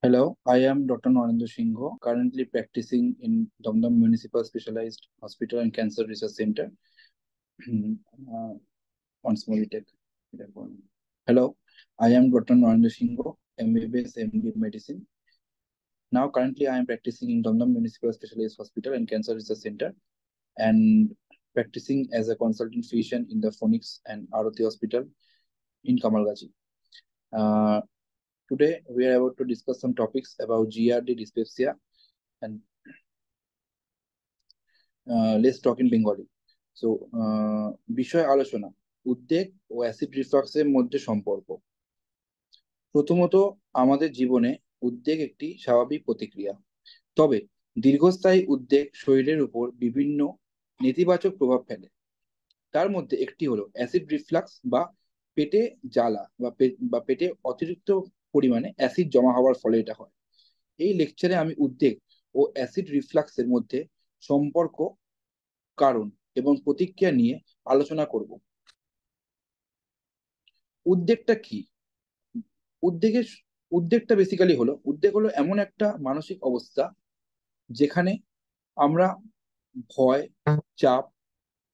Hello, I am Dr. Narendra Singh, currently practicing in Damdam Municipal Specialized Hospital and Cancer Research Center. uh, Once more, we take it upon. Hello, I am Dr. Narendra Singh, MBBS MD Medicine. Now, currently, I am practicing in Damdam Municipal Specialized Hospital and Cancer Research Center and practicing as a consultant physician in the Phoenix and Aarti Hospital in Kamalgachi. Uh, Today, we are about to discuss some topics about GRD dyspepsia and let's talk in Bengali. So বিষয় আলোচনা, উদ্বেগ ও acid রিফ্লাক্সের মধ্যে সম্পর্ক। প্রথমত, আমাদের জীবনে উদ্বেগ একটি স্বাভাবিক প্রতিক্রিয়া, তবে দীর্ঘস্থায়ী উদ্বেগ শরীরের উপর বিভিন্ন নেতিবাচক প্রভাব ফেলে। তার মধ্যে একটি হলো অ্যাসিড রিফ্লাক্স বা পেটে জ্বালা বা পেটে অতিরিক্ত পরিমাণে অ্যাসিড জমা হওয়ার ফলে এটা হয়। এই লেকচারে আমি উদ্বেগ ও অ্যাসিড রিফ্লাক্সের মধ্যে সম্পর্ক, কারণ এবং প্রতিক্রিয়া নিয়ে আলোচনা করব। উদ্বেগটা কি? উদ্বেগের উদ্বেগটা বেসিক্যালি হলো, উদ্বেগ হলো এমন একটা মানসিক অবস্থা যেখানে আমরা ভয়, চাপ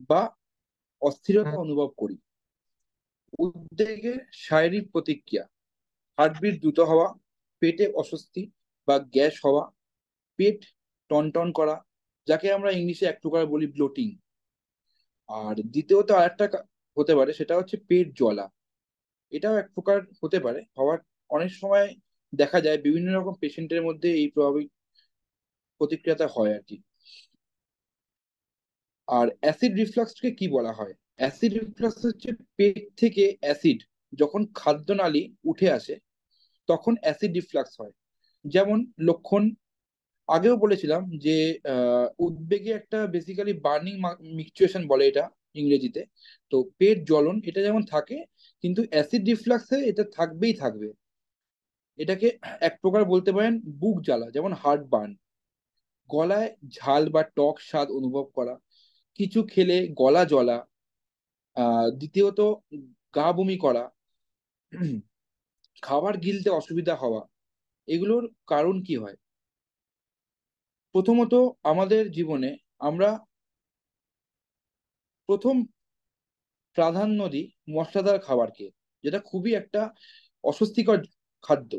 বা অস্থিরতা অনুভব করি। উদ্বেগের শারীরিক প্রতিক্রিয়া: হার্টবিট দ্রুত হওয়া, পেটে অস্বস্তি বা গ্যাস হওয়া, পেট টনটন করা, যাকে আমরা ইংলিশে এক প্রকার বলি ব্লোটিং। আর দ্বিতীয়ত আরেকটা হতে পারে, সেটা হচ্ছে পেট জ্বলা। এটাও এক প্রকার হতে পারে, হওয়ার অনেক সময় দেখা যায় বিভিন্ন রকম পেশেন্টের মধ্যে এই প্রভাবিত প্রতিক্রিয়াটা হয় আর কি। আর অ্যাসিড রিফ্লাক্সকে কি বলা হয়? অ্যাসিড রিফ্লাক্স হচ্ছে পেট থেকে অ্যাসিড যখন খাদ্যনালী উঠে আসে তখন অ্যাসিড রিফ্লাক্স হয়। যেমন লক্ষণ আগেও বলেছিলাম যে উদ্বেগে একটা বেসিক্যালি বার্নিং মিকচুয়েশন বলে এটা ইংরেজিতে। তো পেট জ্বলন এটা যেমন থাকে, কিন্তু অ্যাসিড রিফ্লাক্সে এটা থাকবেই থাকবে। এটাকে এক প্রকার বলতে পারেন বুক জ্বালা, যেমন হার্ট বার্ন। গলায় ঝাল বা টক স্বাদ অনুভব করা, কিছু খেলে গলা জ্বলা, দ্বিতীয়ত গা বমি করা, খাবার গিলতে অসুবিধা হওয়া। এগুলোর কারণ কি হয়? প্রথমত, আমাদের জীবনে আমরা প্রথম প্রাধান্য দিই মশলাদার খাবারকে, যেটা খুবই একটা অস্বস্তিকর খাদ্য।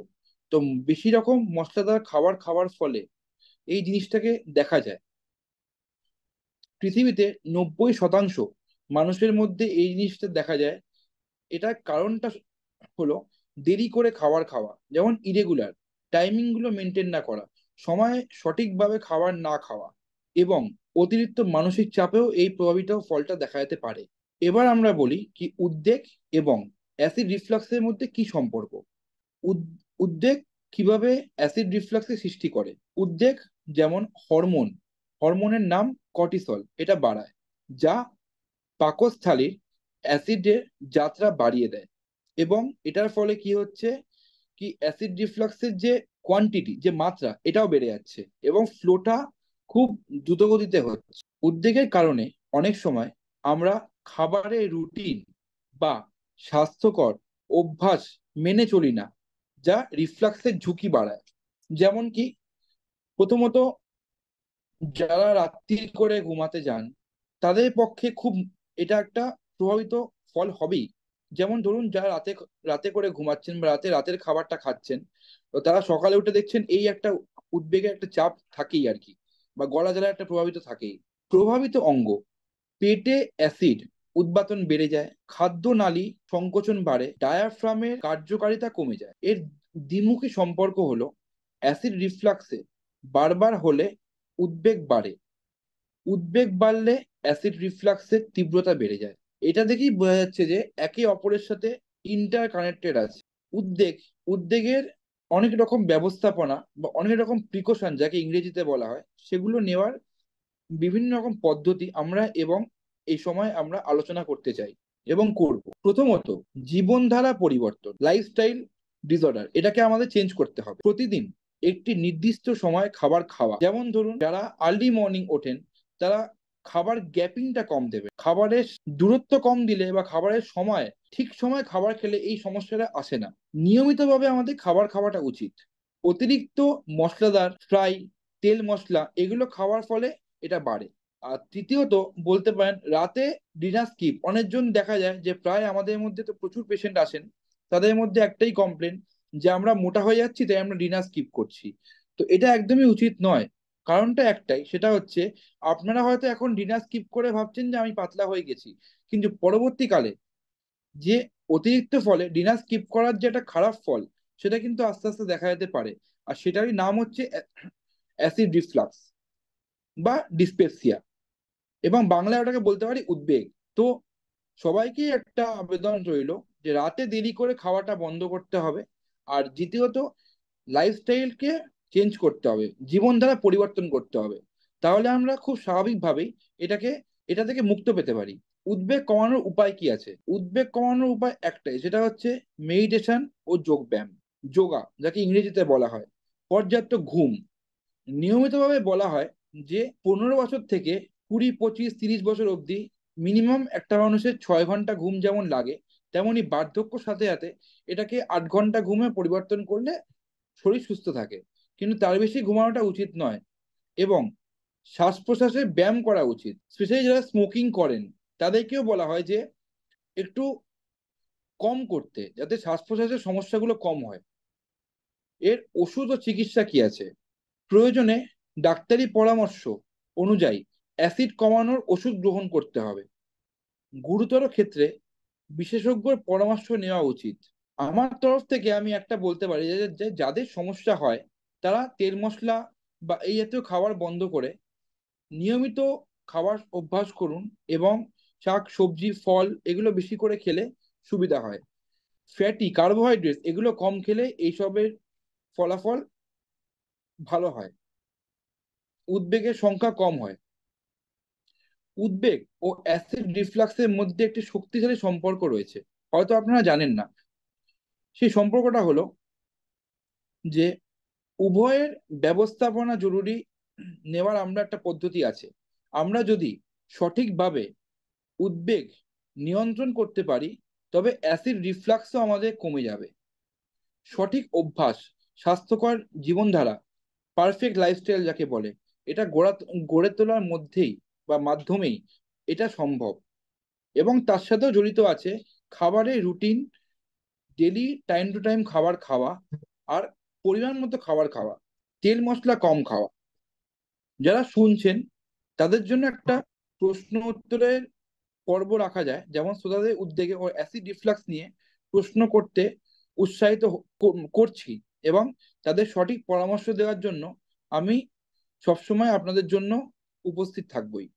তো বেশি রকম মশলাদার খাবার খাওয়ার ফলে এই জিনিসটাকে দেখা যায়। পৃথিবীতে 90% মানুষের মধ্যে এই জিনিসটা দেখা যায়। এটার কারণটা হলো দেরি করে খাবার খাওয়া, যেমন ইরেগুলার টাইমিং গুলো মেনটেন না করা, সময়ে সঠিকভাবে খাবার না খাওয়া, এবং অতিরিক্ত মানসিক চাপেও এই প্রভাবিত ফলটা দেখা যেতে পারে। এবার আমরা বলি কি উদ্বেগ এবং অ্যাসিড রিফ্লাক্সের মধ্যে কি সম্পর্ক। উদ্বেগ কিভাবে অ্যাসিড রিফ্লাক্সের সৃষ্টি করে? উদ্বেগ যেমন হরমোনের নাম কর্টিসল, এটা বাড়ায়, যা পাকস্থলীর অ্যাসিডের যাত্রা বাড়িয়ে দেয়। এবং এটার ফলে কি হচ্ছে, কি অ্যাসিড রিফ্লাক্সের যে কোয়ান্টিটি, যে মাত্রা, এটাও বেড়ে যাচ্ছে এবং ফ্লোটা খুব দ্রুতগতিতে হচ্ছে। উদ্বেগের কারণে অনেক সময় আমরা খাবারের রুটিন বা স্বাস্থ্যকর অভ্যাস মেনে চলি না, যা রিফ্লাক্সের ঝুঁকি বাড়ায়। যেমন কি, প্রথমত, যারা রাত্রি করে ঘুমাতে যান তাদের পক্ষে খুব এটা একটা প্রভাবিত ফল হবেই। যেমন ধরুন, যারা রাতে রাতে করে ঘুমাচ্ছেন বা রাতের খাবারটা খাচ্ছেন, তো তারা সকালে উঠে দেখছেন এই একটা উদ্বেগের একটা চাপ থাকেই আর কি, বা গলা জ্বালা একটা প্রভাবিত থাকেই। প্রভাবিত অঙ্গ: পেটে অ্যাসিড উৎপাদন বেড়ে যায়, খাদ্য নালী সংকোচন বাড়ে, ডায়াফ্রামের কার্যকারিতা কমে যায়। এর দ্বিমুখী সম্পর্ক হলো অ্যাসিড রিফ্লাক্সে বারবার হলে উদ্বেগ বাড়ে, উদ্বেগ বাড়লে অ্যাসিড রিফ্লাক্সের তীব্রতা বেড়ে যায়। এটা দেখেই বোঝা যাচ্ছে যে একে অপরের সাথে ইন্টার কানেক্টেড আছে। উদ্বেগ উদ্বেগের অনেক রকম ব্যবস্থাপনা বা অনেক রকম প্রিকশন, যাকে ইংরেজিতে বলা হয়, সেগুলো নেওয়ার বিভিন্ন রকম পদ্ধতি আমরা এবং এই সময় আমরা আলোচনা করতে চাই এবং করব। প্রথমত, জীবনধারা পরিবর্তন, লাইফস্টাইল ডিসঅর্ডার, এটাকে আমাদের চেঞ্জ করতে হবে। প্রতিদিন একটি নির্দিষ্ট সময় খাবার খাওয়া, যেমন ধরুন যারা আর্লি মর্নিং ওঠেন তারা খাবার গ্যাপিংটা কম দেবে, খাবারের দূরত্ব কম দিলে বা খাবারের সময় ঠিক সময় খাবার খেলে এই সমস্যাটা আসে না। নিয়মিতভাবে আমাদের খাবার খাওয়াটা উচিত। অতিরিক্ত মশলাদার ফ্রাই, তেল মশলা এগুলো খাওয়ার ফলে এটা বাড়ে। আর তৃতীয়ত বলতে পারেন রাতে ডিনার স্কিপ। অনেকজন দেখা যায় যে প্রায় আমাদের মধ্যে তো প্রচুর পেশেন্ট আসেন, তাদের মধ্যে একটাই কমপ্লেন যে আমরা মোটা হয়ে যাচ্ছি তাই আমরা ডিনার স্কিপ করছি। তো এটা একদমই উচিত নয়। কারণটা একটাই, সেটা হচ্ছে আপনারা হয়তো এখন ডিনার স্কিপ করে ভাবছেন যে আমি পাতলা হয়ে গেছি, কিন্তু পরবর্তীকালে যে অতিরিক্ত ফলে ডিনার স্কিপ করার যে একটা খারাপ ফল, সেটা কিন্তু আস্তে আস্তে দেখা যেতে পারে। আর সেটারই নাম হচ্ছে অ্যাসিড রিফ্লাক্স বা ডিসপেপসিয়া, এবং বাংলায় ওটাকে বলতে পারি উদ্বেগ। তো সবাইকেই একটা আবেদন রইল যে রাতে দেরি করে খাওয়াটা বন্ধ করতে হবে। আর দ্বিতীয়ত লাইফস্টাইলকে চেঞ্জ করতে হবে, জীবনধারা পরিবর্তন করতে হবে। তাহলে আমরা খুব স্বাভাবিকভাবেই এটাকে এটা থেকে মুক্ত পেতে পারি। উদ্বেগ কমানোর উপায় কি আছে? উদ্বেগ কমানোর উপায় একটাই, সেটা হচ্ছে মেডিটেশন ও যোগ ব্যায়াম, যোগা যাকে ইংরেজিতে বলা হয়, পর্যাপ্ত ঘুম। নিয়মিতভাবে বলা হয় যে 15 বছর থেকে 20, 25, 30 বছর অবধি মিনিমাম একটা মানুষের 6 ঘন্টা ঘুম যেমন লাগে, তেমনি বার্ধক্যর সাথে সাথে এটাকে 8 ঘন্টা ঘুমে পরিবর্তন করলে শরীর সুস্থ থাকে। কিন্তু তার বেশি ঘুমানোটা উচিত নয়। এবং শ্বাস প্রশ্বাসে ব্যায়াম করা উচিত। স্পেশালি যারা স্মোকিং করেন তাদেরকেও বলা হয় যে একটু কম করতে, যাতে শ্বাস প্রশ্বাসের সমস্যাগুলো কম হয়। এর ওষুধ ও চিকিৎসা কি আছে? প্রয়োজনে ডাক্তারি পরামর্শ অনুযায়ী অ্যাসিড কমানোর ওষুধ গ্রহণ করতে হবে। গুরুতর ক্ষেত্রে বিশেষজ্ঞর পরামর্শ নেওয়া উচিত। আমার তরফ থেকে আমি একটা বলতে পারি যে যাদের সমস্যা হয় তারা তেল মশলা বা এই জাতীয় খাবার বন্ধ করে নিয়মিত খাবার অভ্যাস করুন, এবং শাক সবজি ফল এগুলো বেশি করে খেলে সুবিধা হয়। ফ্যাটি কার্বোহাইড্রেট এগুলো কম খেলে এইসবের ফলাফল ভালো হয়, উদ্বেগের সংখ্যা কম হয়। উদ্বেগ ও অ্যাসিড রিফ্লাক্সের মধ্যে একটি শক্তিশালী সম্পর্ক রয়েছে, হয়তো আপনারা জানেন না। সেই সম্পর্কটা হলো যে উভয়ের ব্যবস্থাপনা জরুরি। নেওয়ার আমরা একটা পদ্ধতি আছে। আমরা যদি সঠিকভাবে উদ্বেগ নিয়ন্ত্রণ করতে পারি, তবে অ্যাসিড রিফ্লাক্সও আমাদের কমে যাবে। সঠিক অভ্যাস, স্বাস্থ্যকর জীবনধারা, পারফেক্ট লাইফস্টাইল যাকে বলে, এটা গড়ে তোলার মধ্যেই বা মাধ্যমেই এটা সম্ভব। এবং তার সাথেও জড়িত আছে খাবারের routine, daily time to time খাবার খাওয়া, আর পরিমাণ মতো খাবার খাওয়া, তেল মশলা কম খাওয়া। যারা শুনছেন তাদের জন্য একটা প্রশ্ন উত্তরের পর্ব রাখা যায়, যেমন শ্রোতাদের উদ্যোগে ও অ্যাসিড রিফ্লাক্স নিয়ে প্রশ্ন করতে উৎসাহিত করছি, এবং তাদের সঠিক পরামর্শ দেওয়ার জন্য আমি সবসময় আপনাদের জন্য উপস্থিত থাকবই।